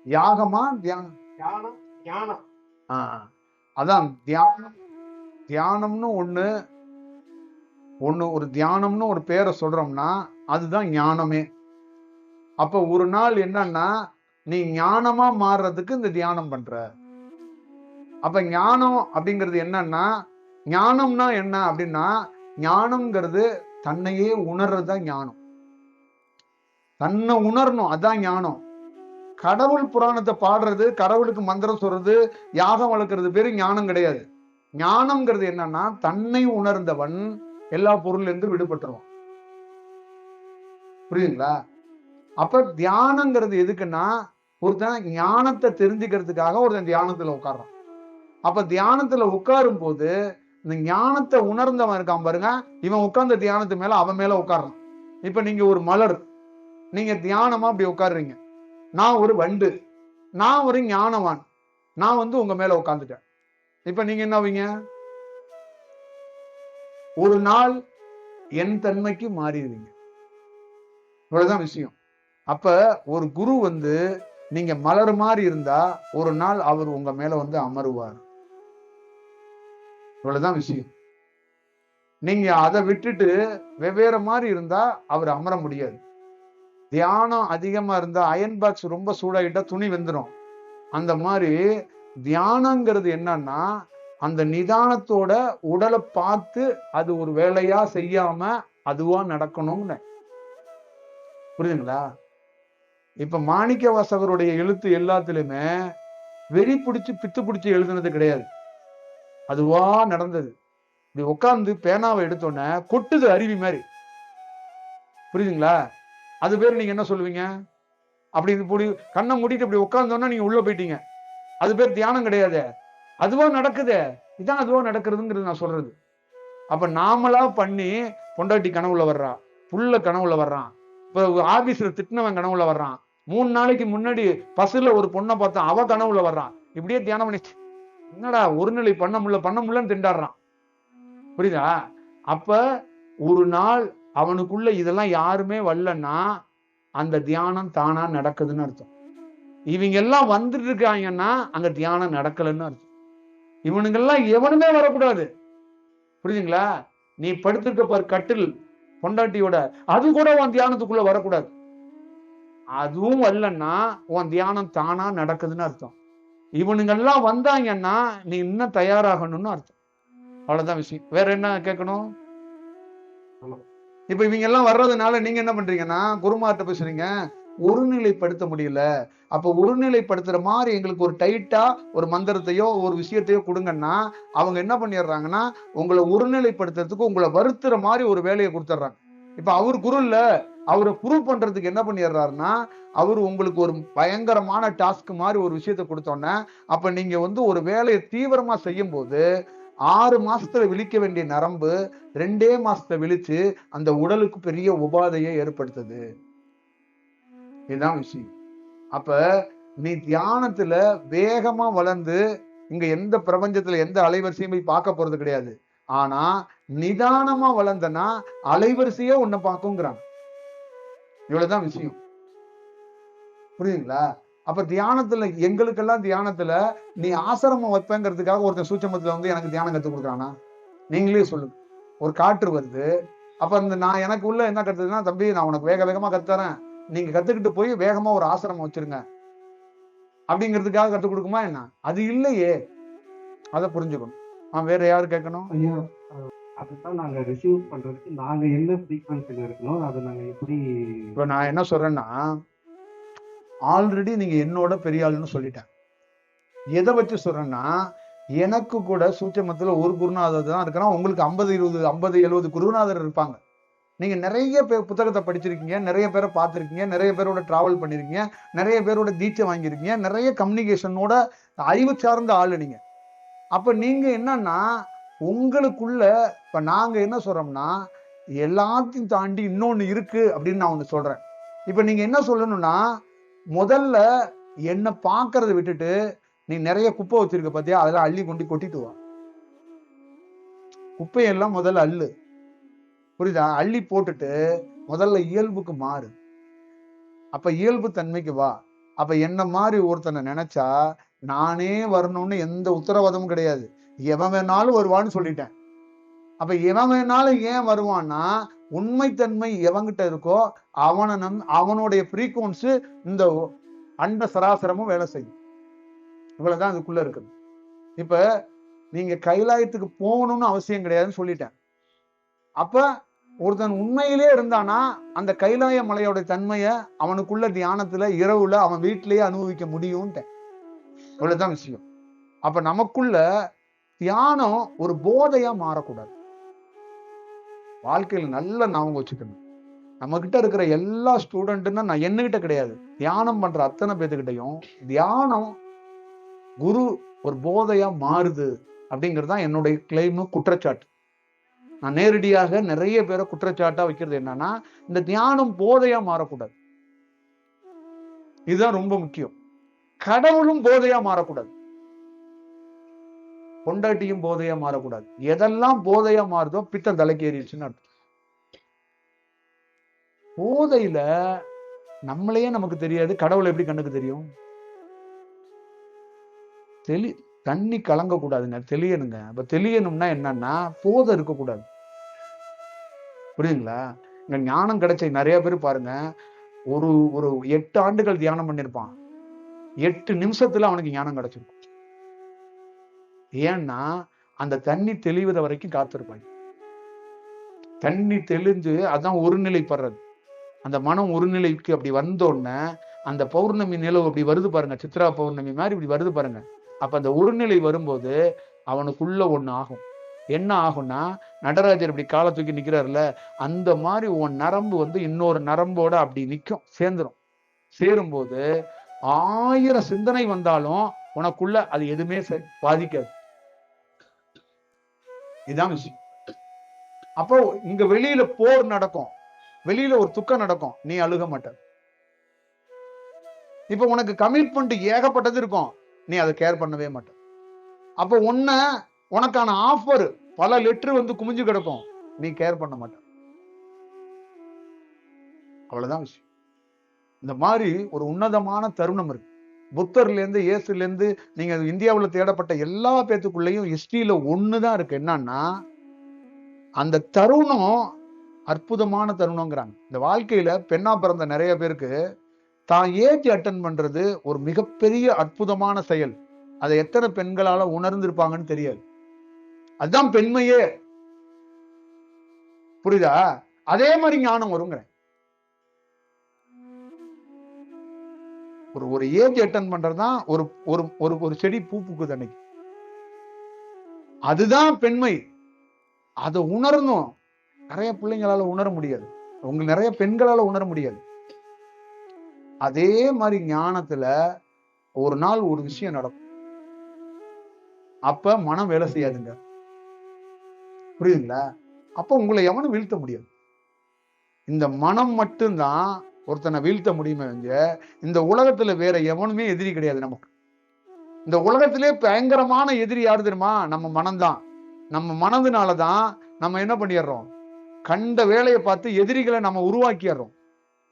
யாகமா தியானம்? அதான் தியானம். தியானம்னு ஒண்ணு ஒரு தியானம்னு ஒரு பேரை சொல்றோம்னா அதுதான் ஞானமே. அப்ப ஒரு நாள் என்னன்னா நீ ஞானமா மாறுறதுக்கு இந்த தியானம் பண்ற. அப்ப ஞானம் அப்படிங்கிறது என்னன்னா, ஞானம்னா என்ன அப்படின்னா, ஞானம்ங்கிறது தன்னையே உணர்றதுதான் ஞானம். தன்னை உணரணும், அதான் ஞானம். கடவுள் புராணத்தை பாடுறது, கடவுளுக்கு மந்திரம் சொல்றது, யாகம் வளர்க்கறது பேரு ஞானம் கிடையாது. ஞானம்ங்கிறது என்னன்னா, தன்னை உணர்ந்தவன் எல்லா பொருள்ல இருந்து விடுபட்டுருவான். புரியுதுங்களா? அப்ப தியானங்கிறது எதுக்குன்னா, ஒருத்தன் ஞானத்தை தெரிஞ்சுக்கிறதுக்காக ஒருத்தன் தியானத்துல உட்கார்றான். அப்ப தியானத்துல உட்காரும் போது இந்த ஞானத்தை உணர்ந்தவன் இருக்கான் பாருங்க, இவன் உட்கார்ந்த தியானத்து மேல அவன் மேல உட்கார்றான். இப்ப நீங்க ஒரு மலர், நீங்க தியானமா அப்படி உட்காருறீங்க. நான் ஒரு வண்டு, நான் ஒரு ஞானவான், நான் உங்க மேல உட்கார்ந்துட்டேன். இப்ப நீங்க என்ன ஆவீங்க? ஒரு நாள் என் தன்மைக்கு மாறிடுவீங்க. இவ்வளவுதான் விஷயம். அப்ப ஒரு குரு நீங்க மலர் மாதிரி இருந்தா ஒரு நாள் அவர் உங்க மேல அமருவார். இவ்வளவுதான் விஷயம். நீங்க அதை விட்டுட்டு வெவ்வேறு மாதிரி இருந்தா அவர் அமர முடியாது. தியானம் அதிகமா இருந்தா அயன் பாக்ஸ் ரொம்ப சூடாகிட்டா துணி வெந்துடும். அந்த மாதிரி தியானங்கிறது என்னன்னா, அந்த நிதானத்தோட உடலை பார்த்து அது ஒரு வேலையா செய்யாம அதுவா நடக்கணும்னு. புரியுதுங்களா? இப்ப மாணிக்க வாசகருடைய எழுத்து எல்லாத்திலுமே வெறி பிடிச்சு பித்து பிடிச்சு எழுதுனது கிடையாது, அதுவா நடந்தது. இப்படி உட்கார்ந்து பேனாவை எடுத்தோன்னே கொட்டுது அருவி மாதிரி. புரியுதுங்களா? அது பேர் நீங்க என்ன சொல்லுவீங்க? அப்படி கண்ணை மூடிட்டு இப்படி உட்கார்ந்தோன்னா நீங்க உள்ள போயிட்டீங்க. அது பேர் தியானம் கிடையாது, அதுவா நடக்குது. இதான் அதுவா நடக்கிறதுங்கிறது நான் சொல்றது. அப்ப நாமளா பண்ணி பொண்டாட்டி கனவுல வர்றான், புள்ள கனவுல வர்றான், இப்ப ஆபீஸ்ல திட்டினவன் கனவுல வர்றான், 3 நாளைக்கு முன்னாடி பஸ்ல ஒரு பொண்ணை பார்த்தா அவ கனவுல வர்றான். இப்படியே தியானம் பண்ணி என்னடா ஒருநிலை பண்ண முடியலன்னு திண்டாடுறான். புரியுதா? அப்ப ஒரு நாள் அவனுக்குள்ள இதெல்லாம் யாருமே வரலன்னா அந்த தியானம் தானா நடக்குதுன்னு அர்த்தம். இவங்க எல்லாம் வந்துட்டு இருக்காங்கன்னா அங்க தியானம் நடக்கலன்னு அர்த்தம். இவனுங்கெல்லாம் எவனுமே வரக்கூடாது. புரியுதுங்களா? நீ படுத்திருக்க பாரு கட்டில் பொண்டாட்டியோட, அது கூட உன் தியானத்துக்குள்ள வரக்கூடாது. அதுவும் வரலன்னா உன் தியானம் தானா நடக்குதுன்னு அர்த்தம். இவனுங்கெல்லாம் வந்தாங்கன்னா நீ இன்னும் தயாராகணும்னு அர்த்தம். அவ்வளவுதான் விஷயம். வேற என்ன கேட்கணும்? இப்ப இவங்க எல்லாம் வர்றதுனால நீங்க என்ன பண்றீங்கன்னா, குருமார்ட்ட பேசுறீங்க, ஒருநிலைப்படுத்த முடியல. அப்ப ஒருநிலைப்படுத்துற மாதிரி எங்களுக்கு ஒரு டைட்டா ஒரு மந்திரத்தையோ ஒரு விஷயத்தையோ கொடுங்கன்னா அவங்க என்ன பண்ணிடுறாங்கன்னா, உங்களை ஒருநிலைப்படுத்துறதுக்கு உங்களை வருத்துற மாதிரி ஒரு வேலையை கொடுத்துட்றாங்க. இப்ப அவர் குரு இல்ல, அவரை ப்ரூவ் பண்றதுக்கு என்ன பண்ணிடுறாருன்னா, அவர் உங்களுக்கு ஒரு பயங்கரமான டாஸ்க் மாதிரி ஒரு விஷயத்தை கொடுத்தோன்னே, அப்ப நீங்க ஒரு வேலையை தீவிரமா செய்யும் போது 6 மாசத்துல விழிக்க வேண்டிய நரம்பு 2 மாசத்துல விழிச்சு அந்த உடலுக்கு பெரிய உபாதையை ஏற்படுத்துது. இதுதான் விஷயம். அப்ப நீ தியானத்துல வேகமா வளர்ந்து இங்க எந்த பிரபஞ்சத்துல எந்த அலைவரிசையும் போய் பார்க்க போறது கிடையாது. ஆனா நிதானமா வளர்ந்தனா அலைவரிசையே உன்னை பார்க்குங்கிறாங்க. இவ்வளவுதான் விஷயம். புரியுதுங்களா? அப்ப தியானத்துல எங்களுக்கெல்லாம் தியானத்துல நீ ஆசிரமம் வைப்பேங்கிறதுக்காக ஒருத்தன் சூட்சமத்துல எனக்கு தியானம் கத்துக் கொடுக்குறானா? நீங்களே சொல்லுங்க. ஒரு காற்று வருது, அப்ப அந்த நான் எனக்கு உள்ள என்ன கத்துதுன்னா, தம்பி நான் உனக்கு வேக வேகமா கத்துறேன், நீங்க கத்துக்கிட்டு போய் வேகமா ஒரு ஆசிரமம் வச்சிருங்க அப்படிங்கிறதுக்காக கத்துக் கொடுக்குமா என்ன? அது இல்லையே. அதை புரிஞ்சுக்கணும். வேற யாரு கேட்கணும்? ஐயா, அதுதான் நாங்க ரிசீவ் பண்றதுக்கு நாங்க என்ன ஃப்ரீக்வன்சில இருக்கணும், அதை நாங்க எப்படி? இப்ப நான் என்ன சொல்றேன்னா, ஆல்ரெடி நீங்க என்னோட பெரிய ஆளுன்னு சொல்லிட்டேன். எதை வச்சு சொல்றேன்னா, எனக்கு கூட சூட்சமத்துல ஒரு குருநாதர் தான் இருக்கிறான். உங்களுக்கு 50 20 50 70 குருநாதர் இருப்பாங்க. நீங்க நிறைய பேர் புத்தகத்தை படிச்சிருக்கீங்க, நிறைய பேரை பார்த்துருக்கீங்க, நிறைய பேரோட டிராவல் பண்ணிருக்கீங்க, நிறைய பேரோட தீட்சை வாங்கியிருக்கீங்க, நிறைய கம்யூனிகேஷனோட அறிவு சார்ந்த ஆளு நீங்க. அப்ப நீங்க என்னன்னா உங்களுக்குள்ள இப்ப நாங்க என்ன சொல்றோம்னா, எல்லாத்தையும் தாண்டி இன்னொன்னு இருக்கு அப்படின்னு நான் ஒண்ணு சொல்றேன். இப்ப நீங்க என்ன சொல்லணும்னா, முதல்ல என்ன பாக்குறத விட்டுட்டு நீ நிறைய குப்பை வச்சிருக்க பாத்தியா, அதெல்லாம் அள்ளி கொண்டு கொட்டிட்டு வா. குப்பையெல்லாம் முதல்ல அள்ளு. புரியுதா? அள்ளி போட்டுட்டு முதல்ல இயல்புக்கு மாறு. அப்ப இயல்பு தன்மைக்கு வா. அப்ப என்ன மாதிரி ஒருத்தனை நினைச்சா நானே வரணும்னு எந்த உத்தரவாதமும் கிடையாது. எவன் வேணாலும் வருவான்னு சொல்லிட்டேன். அப்ப எவன் வேணாலும் ஏன் வருவான்னா, உண்மைத்தன்மை எவங்கிட்ட இருக்கோ அவனுடைய ஃப்ரீக்வன்சி இந்த அண்ட சராசரமும் வேலை செய்யும். இவ்வளவுதான் அதுக்குள்ள இருக்குது. இப்ப நீங்க கைலாயத்துக்கு போகணும்னு அவசியம் கிடையாதுன்னு சொல்லிட்டேன். அப்ப ஒருத்தன் உண்மையிலே இருந்தானா அந்த கைலாய மலையோட தன்மைய அவனுக்குள்ள தியானத்துல இரவுல அவன் வீட்டிலேயே அனுபவிக்க முடியும்ட்டேன். இவ்வளவுதான் விஷயம். அப்ப நமக்குள்ள தியானம் ஒரு போதையா மாறக்கூடாது. வாழ்க்கையில நல்ல ஞாபகம் வச்சுக்கணும். நம்ம கிட்ட இருக்கிற எல்லா ஸ்டூடெண்ட்னா நான் என்னகிட்ட கிடையாது, தியானம் பண்ற அத்தனை பேத்துக்கிட்டையும் தியானம் குரு ஒரு போதையா மாறுது அப்படிங்கிறதுதான் என்னுடைய கிளைம், குற்றச்சாட்டு. நான் நேரடியாக நிறைய பேரை குற்றச்சாட்டா வைக்கிறது என்னன்னா, இந்த தியானம் போதையா மாறக்கூடாது. இதுதான் ரொம்ப முக்கியம். கடவுளும் போதையா மாறக்கூடாது, பொண்டாட்டியும் போதையா மாறக்கூடாது. எதெல்லாம் போதையா மாறுதோ பித்தம் தலைக்கு ஏறிடுச்சுன்னு அர்த்தம். போதையில நம்மளையே நமக்கு தெரியாது, கடவுள் எப்படி கண்ணுக்கு தெரியும்? தண்ணி கலங்க கூடாதுங்க, தெளியணுங்க. அப்ப தெளியணும்னா என்னன்னா போதை இருக்கக்கூடாது. புரியுதுங்களா? இங்க ஞானம் கிடைச்ச நிறைய பேர் பாருங்க, ஒரு ஒரு 8 ஆண்டுகள் தியானம் பண்ணிருப்பான், 8 நிமிஷத்துல அவனுக்கு ஞானம் கிடைச்சிருக்கும். ஏன்னா அந்த தண்ணி தெளிவத வரைக்கும் காத்திருப்பாங்க. தண்ணி தெளிஞ்சு அதான் ஒருநிலைப்படுறது. அந்த மனம் ஒருநிலைக்கு அப்படி வந்தோடனே அந்த பௌர்ணமி நிலவு அப்படி வருது பாருங்க, சித்ரா பௌர்ணமி மாதிரி இப்படி வருது பாருங்க. அப்ப அந்த ஒருநிலை வரும்போது அவனுக்குள்ள ஒண்ணு ஆகும். என்ன ஆகும்னா, நடராஜர் இப்படி காலை தூக்கி நிக்கிறாருல, அந்த மாதிரி உன் நரம்பு வந்து இன்னொரு நரம்போட அப்படி நிற்கும், சேர்ந்துரும். சேரும்போது 1000 சிந்தனை வந்தாலும் உனக்குள்ள அது எதுவுமே பாதிக்காது. இதுதான் விஷயம். அப்போ இங்க வெளியில போர் நடக்கும், வெளியில ஒரு துக்கம் நடக்கும், நீ அழுக மாட்ட. இப்ப உனக்கு கமிட்மெண்ட் ஏகப்பட்டது இருக்கும், நீ அதை கேர் பண்ணவே மாட்ட. அப்ப உனக்கான ஆஃபர் பல லெட்டர் வந்து குமிஞ்சு கிடக்கும், நீ கேர் பண்ண மாட்ட. அவ்வளவுதான் விஷயம். இந்த மாதிரி ஒரு உன்னதமான தருணம் இருக்கு. புத்தர்ல இருந்து இயேசுல இருந்து நீங்க இந்தியாவுல தேடப்பட்ட எல்லா பேத்துக்குள்ளேயும் ஹிஸ்டரியில ஒண்ணுதான் இருக்கு. என்னன்னா, அந்த தருணம் அற்புதமான தருணங்கிறாங்க. இந்த வாழ்க்கையில பெண்ணா பிறந்த நிறைய பேருக்கு தான் ஏஜ் அட்டன் பண்றது ஒரு மிகப்பெரிய அற்புதமான செயல். அதை எத்தனை பெண்களால உணர்ந்திருப்பாங்கன்னு தெரியாது. அதுதான் பெண்மையே. புரியுதா? அதே மாதிரி ஞானம் வருங்க. ஒரு ஏஜ் அட்டன் பண்றதுதான் ஒரு செடி பூ பூக்குது அன்னைக்கு. அதுதான் பெண்மை. அதை உணரணும். நிறைய பிள்ளைங்களால உணர முடியாது, நிறைய பெண்களால உணர முடியாது. அதே மாதிரி ஞானத்துல ஒரு நாள் ஒரு விஷயம் நடக்கும், அப்ப மனம் வேலை செய்யாதுங்க. புரியுதுங்களா? அப்ப உங்களை எவனும் வீழ்த்த முடியாது. இந்த மனம் மட்டும்தான் ஒருத்தனை வீழ்த்த முடியுமே. இந்த உலகத்துல வேற எவனுமே எதிரி கிடையாது நமக்கு. இந்த உலகத்திலே பயங்கரமான எதிரி யாரு தெரியுமா? நம்ம மனம்தான். நம்ம மனதுனாலதான் நம்ம என்ன பண்ணிடுறோம், கண்ட வேலையை பார்த்து எதிரிகளை நம்ம உருவாக்கிடுறோம்.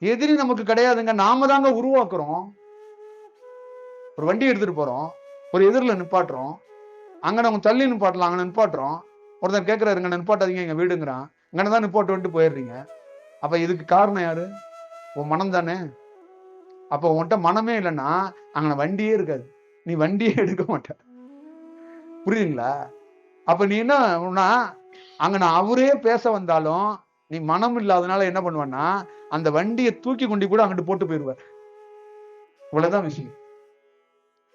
எதிரி நமக்கு கிடையாதுங்க, நாம தாங்க உருவாக்குறோம். ஒரு வண்டி எடுத்துட்டு போறோம், ஒரு எதிரில நிப்பாட்டுறோம், அங்க நம்ம தள்ளி நிப்பாட்டலாம், அங்க நிப்பாட்டுறோம். ஒருத்தர் கேட்கிறாரு, இங்க நிப்பாட்டாதீங்க எங்க வீடுங்கிறான், இங்கதான் நிப்பாட்டு வந்துட்டு போயிடுறீங்க. அப்ப இதுக்கு காரணம் யாரு? உன் மனம் தானே. அப்ப உன்கிட்ட மனமே இல்லைன்னா அங்க வண்டியே இருக்காது, நீ வண்டியே எடுக்க மாட்ட. புரியுதுங்களா? அப்ப நீ என்ன, அங்க நான் அவரே பேச வந்தாலும் நீ மனம் இல்லாதனால என்ன பண்ணுவேன்னா அந்த வண்டியை தூக்கி கொண்டு கூட அங்கிட்டு போட்டு போயிடுவார். இவ்வளவுதான் விஷயம்.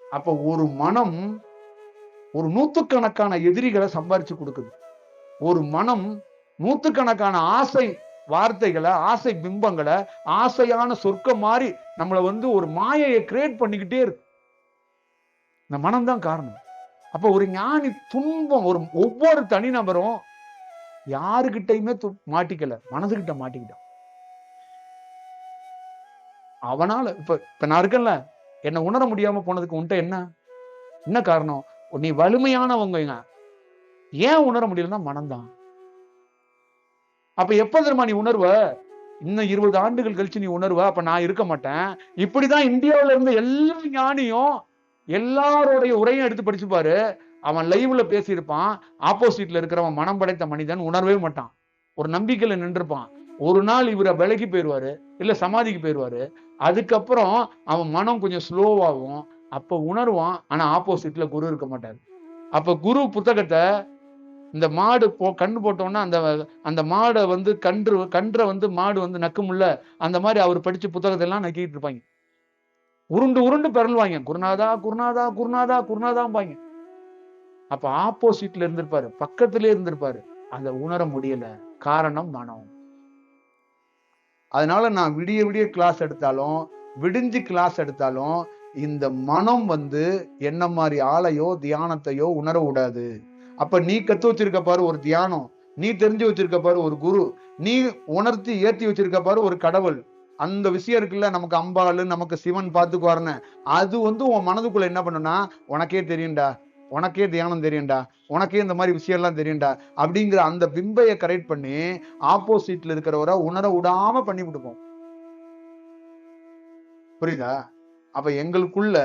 அப்ப ஒரு மனம் ஒரு நூத்துக்கணக்கான எதிரிகளை சம்பாரிச்சு கொடுக்குது. ஒரு மனம் நூத்துக்கணக்கான ஆசை வார்த்தைகளை, ஆசை பிம்பங்களை, ஆசையான சொர்க்கம் மாதிரி நம்மளை வந்து ஒரு மாயையை கிரியேட் பண்ணிக்கிட்டே இருக்கு. இந்த மனம்தான் காரணம். அப்ப ஒரு ஞானி துன்பம், ஒவ்வொரு தனிநபரும் யாருகிட்டையுமே மாட்டிக்கல, மனதுகிட்ட மாட்டிக்கிட்டான். அவனால இப்ப நான் இருக்கேன்ல, என்ன உணர முடியாம போனதுக்கு உன்ட்ட என்ன காரணம்? நீ வலிமையானவங்க, ஏன் உணர முடியலன்னா மனம்தான். அப்ப எப்ப தெரியுமா நீ உணர்வ? இன்னும் 20 ஆண்டுகள் கழிச்சு நீ உணர்வ, அப்ப நான் இருக்க மாட்டேன். இப்படிதான் இந்தியாவில இருந்த எல்லா ஞானியும் எல்லாருடைய உரையும் எடுத்து படிச்சு பாரு. அவன் லைவ்ல பேசியிருப்பான். ஆப்போசிட்ல இருக்கிறவன் மனம் படைத்த மனிதன் உணரவே மாட்டான். ஒரு நம்பிக்கையில நின்றுப்பான். ஒரு நாள் இவரை விலகி போயிடுவாரு, இல்ல சமாதிக்கு போயிடுவாரு. அதுக்கப்புறம் அவன் மனம் கொஞ்சம் ஸ்லோவாகும். அப்ப உணர்வான். ஆனா ஆப்போசிட்ல குரு இருக்க மாட்டாரு. அப்ப குரு புத்தகத்தை இந்த மாடு கண்ணு போட்டோம்னா அந்த அந்த மாடை வந்து கன்றை வந்து மாடு வந்து நக்குமுல்ல, அந்த மாதிரி அவர் படிச்ச புத்தகத்தை எல்லாம் நக்கிட்டு இருப்பாங்க. உருண்டு உருண்டு பெறல்வாங்க. குருநாதா குருநாதா குருநாதா குருநாதாம்பாங்க. அப்ப ஆப்போசிட்ல இருந்திருப்பாரு, பக்கத்திலே இருந்திருப்பாரு. அதை உணர முடியல. காரணம் மனம். அதனால நான் விடிய விடிய கிளாஸ் எடுத்தாலும், விடிஞ்சு கிளாஸ் எடுத்தாலும், இந்த மனம் வந்து என்ன மாதிரி ஆளையோ தியானத்தையோ உணர விடாது. அப்ப நீ கத்து வச்சிருக்க பாரு ஒரு தியானம், நீ தெரிஞ்சு வச்சிருக்க பாரு ஒரு குரு, நீ உணர்த்தி ஏத்தி வச்சிருக்க பாரு ஒரு கடவுள். அந்த விஷயம் இருக்குல்ல, நமக்கு அம்பாள், நமக்கு சிவன் பார்த்துக்குவாருன்னு, அது வந்து உன் மனதுக்குள்ள என்ன பண்ணுனா, உனக்கே தெரியும்டா, உனக்கே தியானம் தெரியும்டா, உனக்கே இந்த மாதிரி விஷயம் எல்லாம் தெரியும்டா அப்படிங்கிற அந்த பிம்பையை கரெக்ட் பண்ணி ஆப்போசிட்ல இருக்கிறவரை உணர விடாம பண்ணி விட்டுப்போம். புரியுதா? அப்ப எங்களுக்குள்ள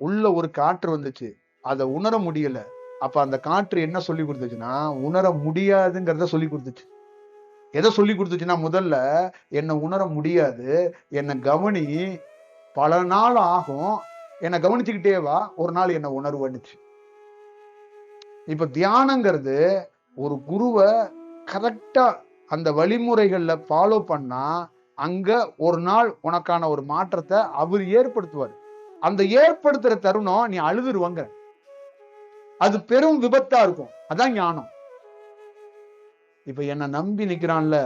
உள்ள ஒரு காற்று வந்துச்சு, அதை உணர முடியல. அப்ப அந்த காற்று என்ன சொல்லி கொடுத்துச்சுன்னா, உணர முடியாதுங்கிறத சொல்லி கொடுத்துச்சு. எதை சொல்லி கொடுத்துச்சுன்னா, முதல்ல என்னை உணர முடியாது, என்னை கவனி, பல நாள் ஆகும், என்னை கவனிச்சுக்கிட்டே வா, ஒரு நாள் என்னை உணர்வுன்னுச்சு. இப்ப தியானங்கிறது ஒரு குருவை கரெக்டா அந்த வழிமுறைகள்ல ஃபாலோ பண்ணா, அங்க ஒரு நாள் உனக்கான ஒரு மாற்றத்தை அவர் ஏற்படுத்துவார். அந்த ஏற்படுத்துற தருணம் நீ அழுதுருவாங்க. அது பெரும் விபத்தா இருக்கும். அதான் ஞானம். இப்ப என்ன நம்பி நிக்கிறான்ல,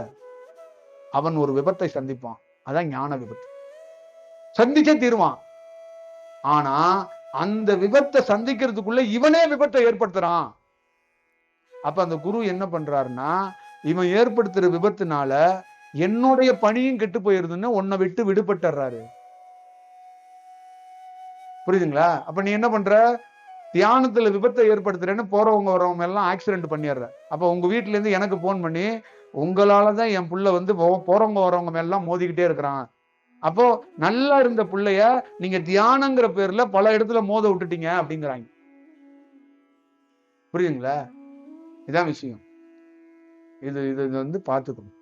அவன் ஒரு விபத்தை சந்திப்பான். அதான் ஞான விபத்து. சந்திச்சே தீருவான். ஆனா அந்த விபத்தை சந்திக்கிறதுக்குள்ள இவனே விபத்தை ஏற்படுத்துறான். அப்ப அந்த குரு என்ன பண்றாருன்னா, இவன் ஏற்படுத்துற விபத்துனால என்னுடைய பணியும் கெட்டு போயிருதுன்னு உன்னை விட்டு விடுபட்டுறாரு. புரியுதுங்களா? அப்ப நீ என்ன பண்ற, தியானத்துல விபத்தை ஏற்படுத்துறேன்னு போறவங்க வரவங்க எல்லாம் ஆக்சிடென்ட் பண்ணிடுற. அப்ப உங்க வீட்டுல இருந்து எனக்கு போன் பண்ணி, உங்களாலதான் என் புள்ள வந்து போறவங்க வரவங்க மேலாம் மோதிக்கிட்டே இருக்கிறான். அப்போ நல்லா இருந்த பிள்ளைய நீங்க தியானங்கிற பேர்ல பல இடத்துல மோத விட்டுட்டீங்க அப்படிங்கிறாங்க. புரியுதுங்களா? இதான் விஷயம். இது இது வந்து பார்த்துக்கணும்.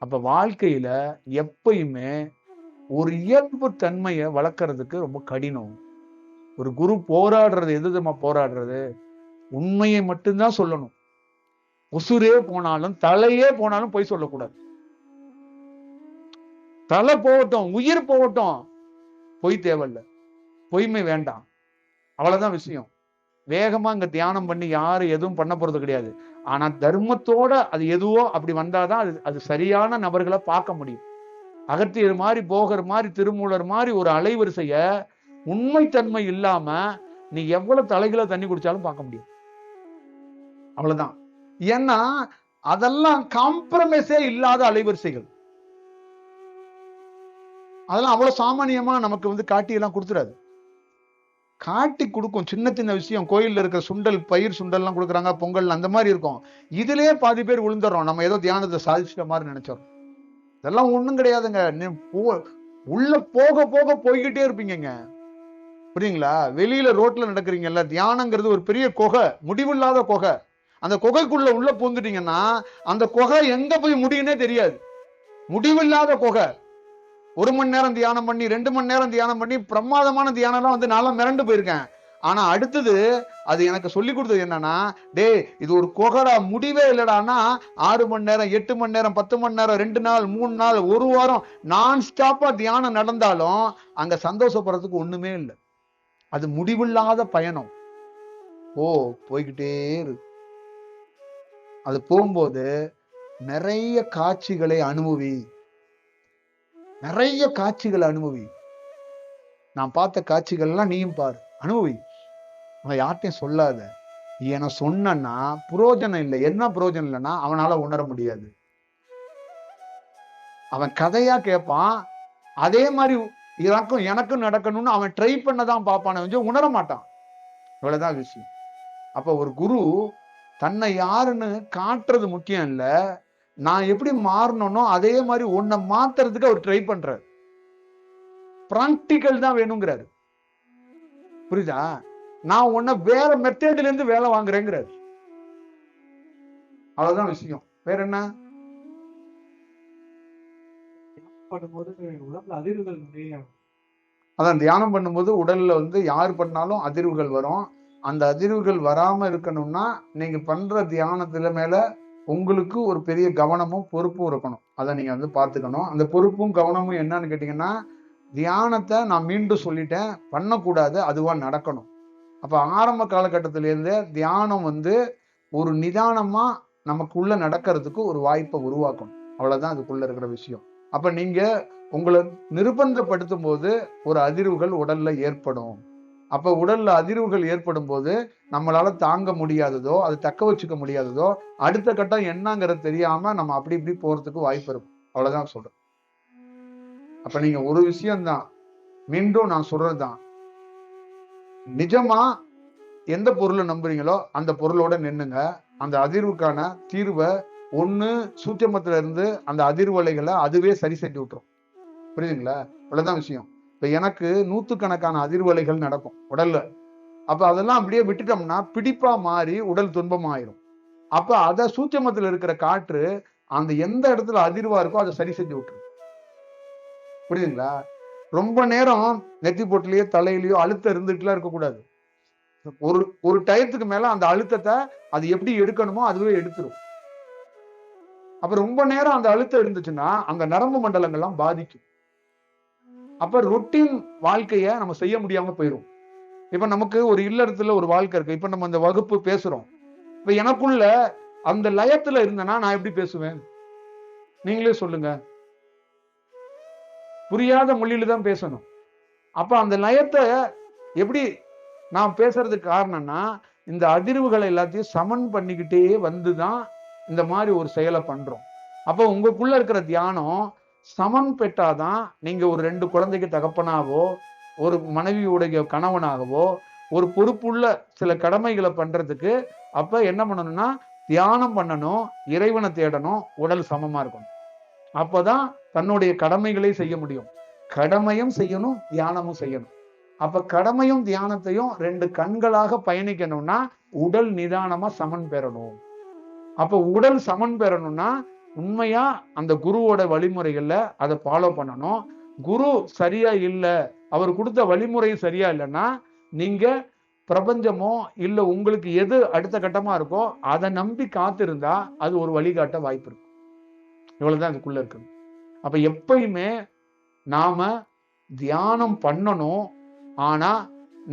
அப்ப வாழ்க்கையில எப்பயுமே ஒரு இயல்பு தன்மையை வளர்க்கறதுக்கு ரொம்ப கடினம். ஒரு குரு போராடுறது எதுமா போராடுறது, உண்மையை மட்டும்தான் சொல்லணும். உசுரே போனாலும் தலையே போனாலும் பொய் சொல்லக்கூடாது. தலை போகட்டும், உயிர் போகட்டும், பொய் தேவையில்லை, பொய்மை வேண்டாம். அவ்வளவுதான் விஷயம். வேகமா இங்க தியானம் பண்ணி யாரும் எதுவும் பண்ண போறது கிடையாது. ஆனா தர்மத்தோட அது எதுவோ அப்படி வந்தாதான் அது சரியான நபர்களை பார்க்க முடியும். அகத்தியர் மாதிரி, போகர் மாதிரி, திருமூலர் மாதிரி ஒரு அலைவரிசைய உண்மைத்தன்மை இல்லாம நீ எவ்வளவு தலைகளை தண்ணி குடிச்சாலும் பார்க்க முடியும். அவ்வளவுதான். ஏன்னா அதெல்லாம் காம்ப்ரமைஸே இல்லாத அலைவரிசைகள். அதெல்லாம் அவ்வளவு சாமானியமா நமக்கு வந்து காட்டியெல்லாம் கொடுத்துறாது. காட்டி கொடுக்கும் சின்ன சின்ன விஷயம். கோயில்ல இருக்கிற சுண்டல், பயிர் சுண்டல் எல்லாம் கொடுக்குறாங்க, பொங்கல் அந்த மாதிரி இருக்கும். இதுலயே பாதி பேர் விழுந்துடுறோம். நம்ம ஏதோ தியானத்தை சாதிச்சிட்ட மாதிரி நினைச்சோம். இதெல்லாம் ஒண்ணும் கிடையாதுங்க. உள்ள போக போக போய்கிட்டே இருப்பீங்க. புரியுங்களா? வெளியில ரோட்ல நடக்கிறீங்கல்ல, தியானங்கிறது ஒரு பெரிய குகை, முடிவில்லாத குகை. அந்த குகைக்குள்ள உள்ள பூந்துட்டீங்கன்னா அந்த குகை எங்க போய் முடியுன்னே தெரியாது. முடிவில்லாத குகை. 1 மணி நேரம் தியானம் பண்ணி, 2 மணி நேரம் தியானம் பண்ணி, பிரமாதமான தியானம்லாம் வந்து நான்லாம் மிரண்டு போயிருக்கேன். ஆனா அடுத்தது அது எனக்கு சொல்லி கொடுத்தது என்னன்னா, டே இது ஒரு குகடா, முடிவே இல்லடான்னா 6 மணி நேரம், 8 மணி நேரம், 10 மணி நேரம், 2 நாள், 3 நாள், 1 வாரம் நான் ஸ்டாப்பா தியானம் நடந்தாலும் அங்க சந்தோஷப்படுறதுக்கு ஒண்ணுமே இல்லை. அது முடிவில்லாத பயணம். போய்கிட்டே இருக்கு. அது போகும்போது நிறைய காட்சிகளை அனுபவி, நிறைய காட்சிகளை அனுபவி. நான் பார்த்த காட்சிகள்லாம் நீயும் பாரு, அனுபவி. அவன் யார்ட்டையும் சொல்லாத. ஏன்னா சொன்னா புரோஜனம் இல்லை. என்ன புரோஜனம் இல்லைன்னா அவனால உணர முடியாது. அவன் கதையா கேட்பான். அதே மாதிரி எனக்கும் நடக்கணும்னு அவன் ட்ரை பண்ணதான் பார்ப்பான, கொஞ்சம் உணர மாட்டான். இவ்வளவுதான் விஷயம். அப்ப ஒரு குரு தன்னை யாருன்னு காட்டுறது முக்கியம் இல்ல, நான் எப்படி மாறணும்னோ அதே மாதிரி உன்னை மாத்துறதுக்கு அவர் ட்ரை பண்றாரு. பிராக்டிக்கல் தான் வேணுங்கிறாரு. புரியுதா? நான் உன்னை வேற மெத்தேட்ல இருந்து வேலை வாங்குறேங்கிறாரு. அவ்வளவுதான் விஷயம். வேற என்ன? பண்ணும்போது உடம்புல அதிர்வுகள் நிறைய அதான் தியானம் பண்ணும்போது உடல்ல யார் பண்ணாலும் அதிர்வுகள் வரும். அந்த அதிர்வுகள் வராம இருக்கணும்னா நீங்க பண்ற தியானத்துல மேல உங்களுக்கு ஒரு பெரிய கவனமும் பொறுப்பும் இருக்கணும். அதை நீங்க பார்த்துக்கணும். அந்த பொறுப்பும் கவனமும் என்னன்னு கேட்டீங்கன்னா, தியானத்தை நான் மீண்டும் சொல்லிட்டேன், பண்ணக்கூடாது, அதுவா நடக்கணும். அப்ப ஆரம்ப காலகட்டத்தில இருந்தே தியானம் ஒரு நிதானமா நமக்குள்ள நடக்கிறதுக்கு ஒரு வாய்ப்பை உருவாக்கணும். அவ்வளவுதான் அதுக்குள்ள இருக்கிற விஷயம். அப்ப நீங்க உங்களை நிர்பந்தப்படுத்தும் போது ஒரு அதிர்வுகள் உடல்ல ஏற்படும். அப்ப உடல்ல அதிர்வுகள் ஏற்படும் போது நம்மளால தாங்க முடியாததோ, அது தக்க வச்சுக்க முடியாததோ, அடுத்த கட்டம் என்னங்கிறது தெரியாம நம்ம அப்படி இப்படி போறதுக்கு வாய்ப்பு இருக்கும். அவ்வளவுதான் சொல்றேன். அப்ப நீங்க ஒரு விஷயம்தான், மீண்டும் நான் சொல்றதுதான், நிஜமா எந்த பொருளை நம்புறீங்களோ அந்த பொருளோட நின்னுங்க. அந்த அதிர்வுக்கான தீர்வை ஒண்ணு சூட்சமத்துல இருந்து அந்த அதிர்வலைகளை அதுவே சரி செஞ்சு விட்டுரும். புரியுதுங்களா? அவ்வளவுதான் விஷயம். இப்ப எனக்கு நூத்துக்கணக்கான அதிர்வலைகள் நடக்கும் உடல்ல. அப்ப அதெல்லாம் அப்படியே விட்டுட்டோம்னா பிடிப்பா மாறி உடல் துன்பமாயிரும். அப்ப அத சூட்சமத்துல இருக்கிற காற்று அந்த எந்த இடத்துல அதிர்வா இருக்கோ அதை சரி செஞ்சு விட்டுரும். புரியுதுங்களா? ரொம்ப நேரம் நெத்தி போட்டுலயோ தலையிலயோ அழுத்தம் இருந்துட்டுலாம் இருக்கக்கூடாது. ஒரு ஒரு டயத்துக்கு மேல அந்த அழுத்தத்தை அது எப்படி எடுக்கணுமோ அதுவே எடுத்துரும். அப்ப ரொம்ப நேரம் அந்த அழுத்தம் இருந்துச்சுன்னா அங்க நரம்பு மண்டலங்கள்லாம் பாதிக்கும். அப்ப ரொட்டீன் வாழ்க்கைய நம்ம செய்ய முடியாம போயிரும். இப்ப நமக்கு ஒரு இல்லறத்துல ஒரு வாழ்க்கை இருக்கு. இப்ப நம்ம அந்த வகுப்பு பேசுறோம். இப்ப எனக்குள்ள அந்த லயத்துல இருந்தேன்னா நான் எப்படி பேசுவேன்? நீங்களே சொல்லுங்க. புரியாத மொழியில தான் பேசணும். அப்ப அந்த லயத்தை எப்படி நான் பேசுறதுக்கு காரணம்னா, இந்த அதிர்வுகளை எல்லாத்தையும் சமன் பண்ணிக்கிட்டே வந்துதான் இந்த மாதிரி ஒரு செயலை பண்றோம். அப்ப உங்களுக்குள்ள இருக்கிற தியானம் சமன் பெற்றாதான் நீங்க ஒரு 2 குழந்தைக்கு தகப்பனாவோ, ஒரு மனைவியுடைய கணவனாகவோ, ஒரு பொறுப்புள்ள சில கடமைகளை பண்றதுக்கு அப்ப என்ன பண்ணணும்னா தியானம் பண்ணணும், இறைவனை தேடணும், உடல் சமமா இருக்கணும். அப்பதான் தன்னுடைய கடமைகளை செய்ய முடியும். கடமையும் செய்யணும், தியானமும் செய்யணும். அப்ப கடமையும் தியானத்தையும் 2 கண்களாக பயணிக்கணும்னா உடல் நிதானமா சமன் பெறணும். அப்ப உடல் சமன் பெறணும்னா உண்மையா அந்த குருவோட வழிமுறைகள்ல அதை ஃபாலோ பண்ணணும். குரு சரியா இல்ல, அவர் கொடுத்த வழிமுறை சரியா இல்லைன்னா நீங்க பிரபஞ்சமோ இல்ல உங்களுக்கு எது அடுத்த கட்டமா இருக்கோ அதை நம்பி காத்திருந்தா அது ஒரு வழிகாட்ட வாய்ப்பு இருக்கும். இவ்வளவுதான் இதுக்குள்ள இருக்கு. அப்ப எப்பயுமே நாம தியானம் பண்ணணும். ஆனா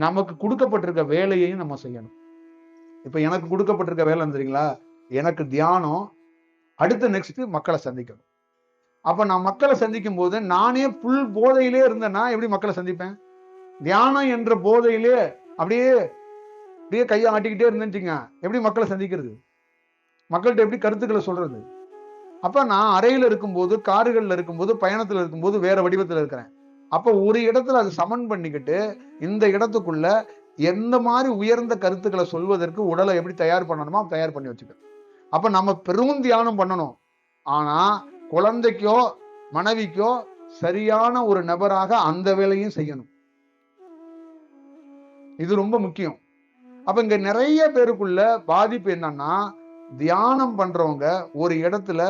நமக்கு கொடுக்கப்பட்டிருக்க வேலையையும் நம்ம செய்யணும். இப்ப எனக்கு கொடுக்கப்பட்டிருக்க வேலை தெரியுங்களா? எனக்கு தியானம், அடுத்த நெக்ஸ்ட் மக்களை சந்திக்கணும். அப்ப நான் மக்களை சந்திக்கும் போது நானே புல் போதையிலே இருந்தேன்னா எப்படி மக்களை சந்திப்பேன்? தியானம் என்ற போதையிலே அப்படியே அப்படியே கையை ஆட்டிக்கிட்டே இருந்துச்சுங்க, எப்படி மக்களை சந்திக்கிறது? மக்கள்கிட்ட எப்படி கருத்துக்களை சொல்றது? அப்ப நான் அறையில இருக்கும்போது, கார்கள்ல இருக்கும்போது, பயணத்துல இருக்கும்போது வேற வடிவத்துல இருக்கிறேன். அப்ப ஒரு இடத்துல அது சமன் பண்ணிக்கிட்டு இந்த இடத்துக்குள்ள எந்த மாதிரி உயர்ந்த கருத்துக்களை சொல்வதற்கு உடலை எப்படி தயார் பண்ணணுமோ தயார் பண்ணி வச்சுக்க. அப்ப நம்ம பெரும் தியானம் பண்ணணும். ஆனா குழந்தைக்கோ மனைவிக்கோ சரியான ஒரு நபராக அந்த வேலையும் செய்யணும். இது ரொம்ப முக்கியம். அப்ப இங்க நிறைய பேருக்குள்ள பாதிப்பு என்னன்னா, தியானம் பண்றவங்க ஒரு இடத்துல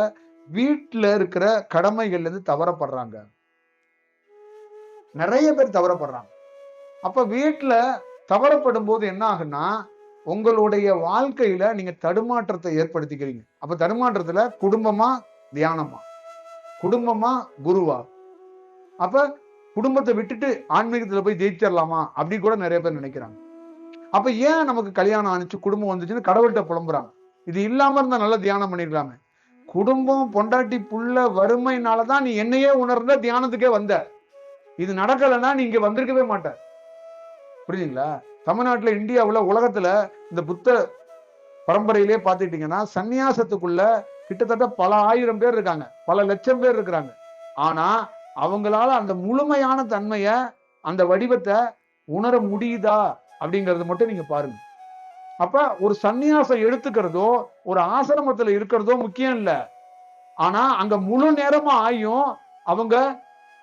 வீட்டுல இருக்கிற கடமைகள்ல இருந்து தவறப்படுறாங்க. நிறைய பேர் தவறப்படுறாங்க. அப்ப வீட்டுல தவறப்படும் போது என்ன ஆகுன்னா, உங்களுடைய வாழ்க்கையில நீங்க தடுமாற்றத்தை ஏற்படுத்திக்கிறீங்க. அப்ப தடுமாற்றத்துல குடும்பமா தியானமா, குடும்பமா குருவா, அப்ப குடும்பத்தை விட்டுட்டு ஆன்மீகத்துல போய் ஜெயிச்சிடலாமா அப்படி கூட நிறைய பேர் நினைக்கிறாங்க. அப்ப ஏன் நமக்கு கல்யாணம் ஆனிச்சு குடும்பம் வந்துச்சுன்னு கடவுள்கிட்ட புலம்புறாங்க. இது இல்லாம இருந்தா நல்லா தியானம் பண்ணிருக்கலாமே. குடும்பம் பொண்டாட்டி புள்ள வறுமைனாலதான் நீ என்னையே உணர்ந்த தியானத்துக்கே வந்த. இது நடக்கலைன்னா நீ இங்க வந்திருக்கவே மாட்ட. புரியுதுங்களா? தமிழ்நாட்டுல, இந்தியாவுல, உலகத்துல இந்த புத்த பரம்பரையிலே பார்த்துட்டீங்கன்னா சன்னியாசத்துக்குள்ள கிட்டத்தட்ட பல ஆயிரம் பேர் இருக்காங்க, பல லட்சம் பேர் இருக்கிறாங்க. ஆனா அவங்களால அந்த முழுமையான தன்மைய, அந்த வடிவத்தை உணர முடியுதா அப்படிங்கறது மட்டும் நீங்க பாருங்க. அப்ப ஒரு சன்னியாசம் எடுத்துக்கிறதோ ஒரு ஆசிரமத்துல இருக்கிறதோ முக்கியம் இல்ல. ஆனா அங்க முழு நேரமா ஆயும் அவங்க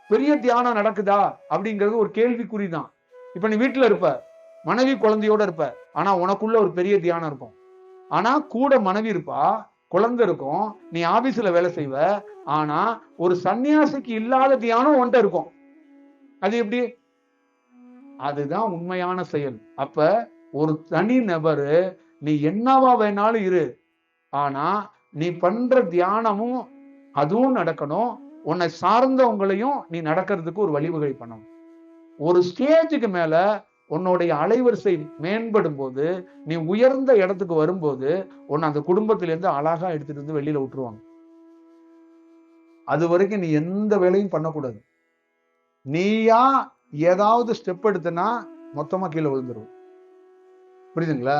பெரிய தியானம் நடக்குதா அப்படிங்கிறது ஒரு கேள்விக்குறிதான். இப்ப நீ வீட்டுல இருப்ப, மனைவி குழந்தையோட இருப்ப, ஆனா உனக்குள்ள ஒரு பெரிய தியானம் இருக்கும். ஆனா கூட மனைவி இருப்பா, குழந்தை இருக்கும், நீ ஆபீஸ்ல வேலை செய்வ, ஆனா ஒரு சன்னியாசிக்கு இல்லாத தியானம் உன்கிட்ட இருக்கும். அது எப்படி? அதுதான் உண்மையான செயல். அப்ப ஒரு தனி நபரு நீ என்னவா வேணாலும் இரு, ஆனா நீ பண்ற தியானமும் அதுவும் நடக்கணும், உன்னை சார்ந்தவங்களையும் நீ நடக்கிறதுக்கு ஒரு வழிவகை பண்ணணும். ஒரு ஸ்டேஜுக்கு மேல உன்னுடைய அலைவரிசை மேம்படும் போது, நீ உயர்ந்த இடத்துக்கு வரும்போது உன்னை அந்த குடும்பத்திலிருந்து அழகா எடுத்துட்டு வந்து வெளியில விட்டுருவாங்க. அது வரைக்கும் நீ எந்த வேலையும் பண்ணக்கூடாது. நீயா ஏதாவது ஸ்டெப் எடுத்தனா மொத்தமா கீழே விழுந்துரும். புரியுதுங்களா?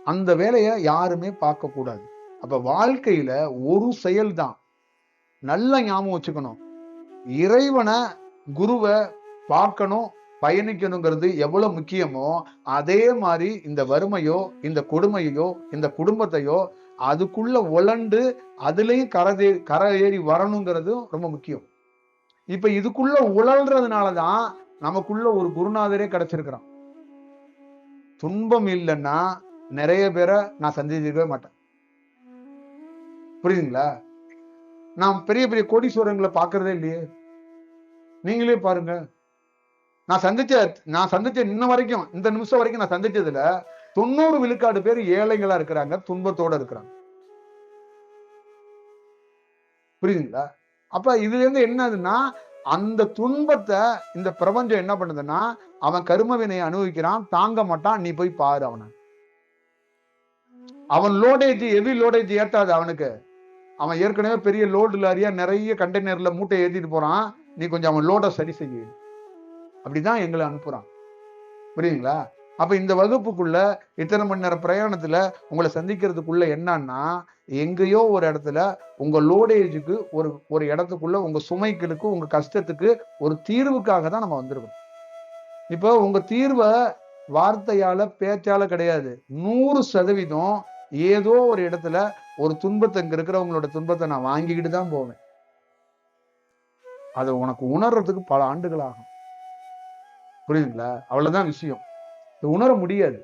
அந்த வேலையை யாருமே பார்க்க கூடாது. அப்ப வாழ்க்கையில ஒரு செயல் தான் நல்ல ஞாபகம் வச்சுக்கணும். இறைவனை, குருவை பார்க்கணும், பயணிக்கணுங்கிறது எவ்வளவு முக்கியமோ அதே மாதிரி இந்த வறுமையோ, இந்த கொடுமையோ, இந்த குடும்பத்தையோ அதுக்குள்ள உழண்டு அதுலயும் கரை ஏறி வரணுங்கிறதும் ரொம்ப முக்கியம். இப்ப இதுக்குள்ள உழல்றதுனாலதான் நமக்குள்ள ஒரு குருநாதரே கிடைச்சிருக்கிறான். துன்பம் இல்லைன்னா நிறைய பேரை நான் சந்திச்சிருக்கவே மாட்டேன். புரியுதுங்களா? நான் பெரிய பெரிய கோடீஸ்வரங்களை பார்க்கறதே இல்லையே. நீங்களே பாருங்க. நான் சந்திச்ச இன்ன வரைக்கும், இந்த நிமிஷம் வரைக்கும் நான் சந்திச்சதுல 90 விழுக்காடு பேர் ஏழைகளா இருக்கிறாங்க, துன்பத்தோட இருக்கிறாங்க. புரியுதுங்களா? அப்ப இதுல இருந்து என்னதுன்னா, அந்த துன்பத்தை இந்த பிரபஞ்சம் என்ன பண்ணுதுன்னா, அவன் கரும வினையை அனுபவிக்கிறான், தாங்க மாட்டான், நீ போய் பாரு அவனை. அவன் லோடேஜ், ஹெவி லோடேஜ் ஏத்தாது அவனுக்கு. அவன் ஏற்கனவே பெரிய லோடு லாரியா நிறைய கண்டெய்னர்ல மூட்டை ஏத்திட்டு போறான், நீ கொஞ்சம் அவன் லோட சரி செய்ய. அப்படிதான் எங்களை அனுப்புறான். புரியுதுங்களா? அப்ப இந்த வகுப்புக்குள்ள இத்தனை மணி நேரம் பிரயாணத்துல உங்களை சந்திக்கிறதுக்குள்ள என்னன்னா, எங்கேயோ ஒரு இடத்துல உங்க லோடேஜுக்கு ஒரு இடத்துக்குள்ள உங்க சுமைகளுக்கு, உங்க கஷ்டத்துக்கு ஒரு தீர்வுக்காக தான் நம்ம வந்திருக்கோம். இப்போ உங்க தீர்வை வார்த்தையால, பேச்சால கிடையாது. 100% ஏதோ ஒரு இடத்துல ஒரு துன்பத்தை, இங்க இருக்கிறவங்களோட துன்பத்தை நான் வாங்கிக்கிட்டு தான் போவேன். அதை உனக்கு உணர்றதுக்கு பல ஆண்டுகள் ஆகும். புரியுதுங்களா? அவ்வளவுதான் விஷயம். உணர முடியாது.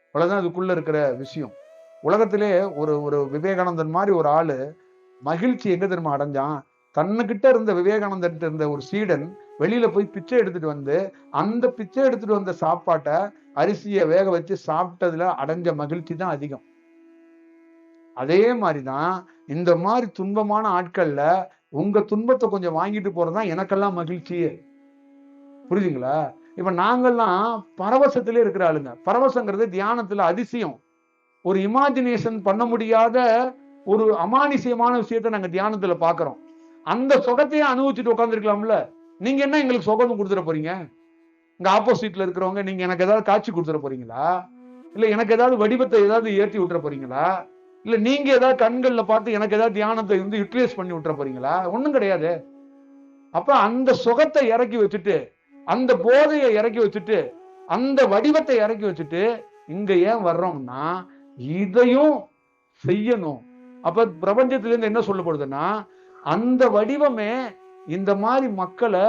அவ்வளவுதான் இதுக்குள்ள இருக்கிற விஷயம். உலகத்திலே ஒரு விவேகானந்தன் மாதிரி ஒரு ஆளு மகிழ்ச்சி எங்க தெரியுமா அடைஞ்சான்? தன்னுகிட்ட இருந்த விவேகானந்தன் இருந்த ஒரு சீடன் வெளியில போய் பிச்சை எடுத்துட்டு வந்து, அந்த பிச்சை எடுத்துட்டு வந்த சாப்பாட்டை, அரிசியை வேக வச்சு சாப்பிட்டதுல அடைஞ்ச மகிழ்ச்சி தான் அதிகம். அதே மாதிரிதான் இந்த மாதிரி துன்பமான ஆட்கள்ல உங்க துன்பத்தை கொஞ்சம் வாங்கிட்டு போறதுதான் எனக்கெல்லாம் மகிழ்ச்சியே. புரியுதுங்களா? இப்ப நாங்கெல்லாம் பரவசத்திலே இருக்கிற ஆளுங்க. பரவசங்கிறது தியானத்துல அதிசயம், ஒரு இமேஜினேஷன் பண்ண முடியாத ஒரு அமானுஷ்யமான விஷயத்த நாங்க தியானத்துல பாக்குறோம். அந்த சுகத்தையே அனுபவிச்சுட்டு உட்காந்துருக்கலாம்ல. நீங்க என்ன எங்களுக்கு சுகம் கொடுத்துட போறீங்க? இங்க ஆப்போசிட்ல இருக்கிறவங்க நீங்க எனக்கு ஏதாவது காட்சி கொடுத்துட போறீங்களா? இல்ல எனக்கு ஏதாவது வடிவத்தை ஏதாவது ஏற்றி விட்டுற போறீங்களா? இல்ல நீங்க ஏதாவது கண்கள்ல பார்த்து எனக்கு ஏதாவது தியானத்தை வந்து யூட்டிலைஸ் பண்ணி விட்டுற போறீங்களா? ஒண்ணும் கிடையாது. அப்ப அந்த சுகத்தை இறக்கி வச்சுட்டு, அந்த போதையை இறக்கி வச்சுட்டு, அந்த வடிவத்தை இறக்கி வச்சுட்டு இங்க ஏன் வர்றோம்னா இதையும் செய்யணும். அப்ப பிரபஞ்சத்திலிருந்து என்ன சொல்லப்படுதுன்னா, அந்த வடிவமே இந்த மாதிரி மக்களை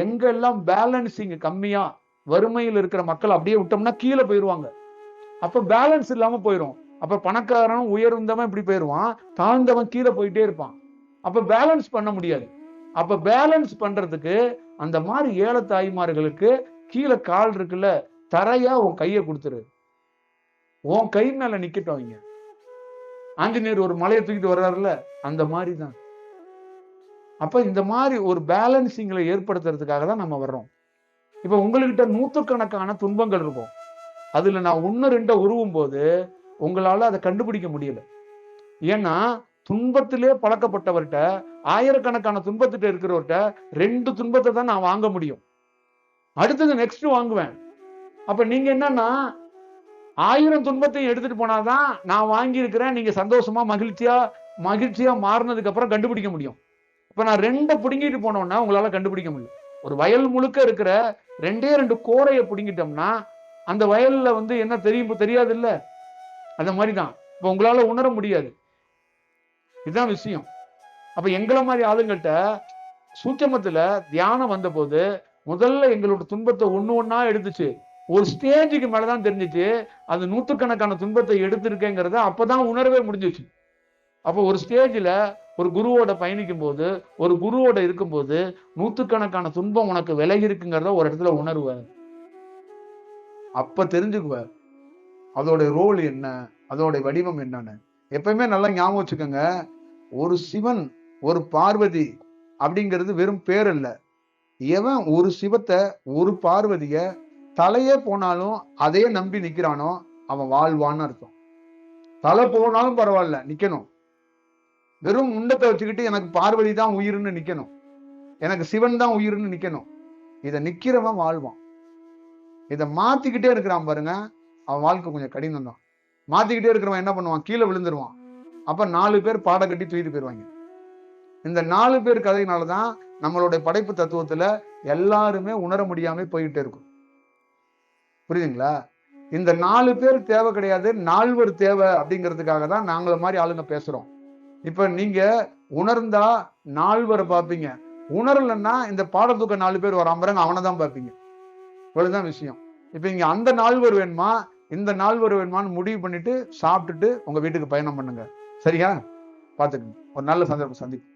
எங்கெல்லாம் பேலன்சிங் கம்மியா, வறுமையில் இருக்கிற மக்களை அப்படியே விட்டோம்னா கீழே போயிருவாங்க. அப்ப பேலன்ஸ் இல்லாம போயிடும். அப்ப பணக்காரன் உயர்ந்தவன் இப்படி போயிருவான், தாழ்ந்தவன் கீழே போயிட்டே இருப்பான். அப்ப பேலன்ஸ் பண்ண முடியாது. அப்ப பேலன்ஸ் பண்றதுக்கு அந்த மாதிரி ஏழை தாய்மார்களுக்கு கீழே கால் இருக்குல்ல, தரையா உன் கையை கொடுத்துரு. உன் கை மேல நிக்கட்டும். அவங்க ஆஞ்சநேயர் ஒரு மலையை தூக்கிட்டு வர்றாருல, அந்த மாதிரிதான். அப்ப இந்த மாதிரி ஒரு பேலன்சிங்களை ஏற்படுத்துறதுக்காக தான் நம்ம வர்றோம். இப்ப உங்ககிட்ட நூற்றுக்கணக்கான துன்பங்கள் இருக்கும். அதுல நான் 1-2 உருவும் போது உங்களால அதை கண்டுபிடிக்க முடியல. ஏன்னா துன்பத்திலே பழக்கப்பட்டவர்கிட்ட, ஆயிரக்கணக்கான துன்பத்திட்ட இருக்கிறவர்கிட்ட 2 துன்பத்தை தான் நான் வாங்க முடியும். அடுத்தது நெக்ஸ்ட் வாங்குவேன். அப்ப நீங்க என்னன்னா 1000 துன்பத்தையும் எடுத்துட்டு போனாதான் நான் வாங்கி இருக்கிறேன், நீங்க சந்தோஷமா மகிழ்ச்சியா மாறினதுக்கு அப்புறம் கண்டுபிடிக்க முடியும். இப்ப நான் 2 பிடுங்கிட்டு போனோம்னா உங்களால கண்டுபிடிக்க முடியும். ஒரு வயல் முழுக்க இருக்கிற 2 கோரையை பிடுங்கிட்டோம்னா அந்த வயல்ல வந்து என்ன தெரியாது இல்ல. அந்த மாதிரிதான் இப்ப உங்களால உணர முடியாது. இதுதான் விஷயம். அப்ப எங்களை மாதிரி ஆளுங்கள்ட்ட சூட்சமத்துல தியானம் வந்த போது முதல்ல எங்களோட துன்பத்தை ஒண்ணு ஒண்ணா எடுத்துச்சு. ஒரு ஸ்டேஜுக்கு மேலதான் தெரிஞ்சிச்சு அது நூற்றுக்கணக்கான துன்பத்தை எடுத்திருக்கேங்கிறத அப்பதான் உணரவே முடிஞ்சிச்சு. அப்போ ஒரு ஸ்டேஜ்ல ஒரு குருவோட பயணிக்கும் போது, ஒரு குருவோட இருக்கும்போது நூற்றுக்கணக்கான துன்பம் உனக்கு விலகி இருக்குங்கிறத ஒரு இடத்துல உணர்வ. அப்ப தெரிஞ்சுக்குவ அதோட ரோல் என்ன, அதோட வடிவம் என்னன்னு. எப்பயுமே நல்லா ஞாபகம் வச்சுக்கோங்க, ஒரு சிவன் ஒரு பார்வதி அப்படிங்கிறது வெறும் பேர் இல்ல. எவன் ஒரு சிவத்தை ஒரு பார்வதிய தலையே போனாலும் அதையே நம்பி நிக்கிறானோ அவன் வாழ்வான்னு அர்த்தம். தலை போனாலும் பரவாயில்ல நிக்கணும். வெறும் முண்டத்தை வச்சுக்கிட்டு எனக்கு பார்வதி தான் உயிர்னு நிக்கணும், எனக்கு சிவன் தான் உயிர்னு நிக்கணும். இதை நிக்கிறவன் வாழ்வான். இதை மாத்திக்கிட்டே இருக்கிறான் பாருங்க, அவன் வாழ்க்கை கொஞ்சம் கடினம் தான். மாத்திக்கிட்டே இருக்கிறவன் என்ன பண்ணுவான், கீழே விழுந்துருவான். அப்ப 4 பேர் பாட கட்டி தூக்கிட்டு போயிடுவாங்க. இந்த 4 பேர் கதையினாலதான் நம்மளுடைய படைப்பு தத்துவத்துல எல்லாருமே உணர முடியாம போயிட்டே இருக்கும். புரியுதுங்களா? இந்த 4 பேர் தேவை கிடையாது, 4 தேவை அப்படிங்கிறதுக்காக தான் நாங்கள மாதிரி ஆளுங்க பேசுறோம். இப்ப நீங்க உணர்ந்தா 4 பார்ப்பீங்க, உணரலன்னா இந்த பாடத்துக்க 4 பேர் வராம பாருங்க அவனை தான் பார்ப்பீங்க. இவ்வளவுதான் விஷயம். இப்ப இங்க அந்த 4 வேணுமா இந்த 4 வேணுமான்னு முடிவு பண்ணிட்டு சாப்பிட்டுட்டு உங்க வீட்டுக்கு பயணம் பண்ணுங்க. சரியா? பாத்துக்கங்க. ஒரு நல்ல சந்தர்ப்பம் சந்திக்கும்.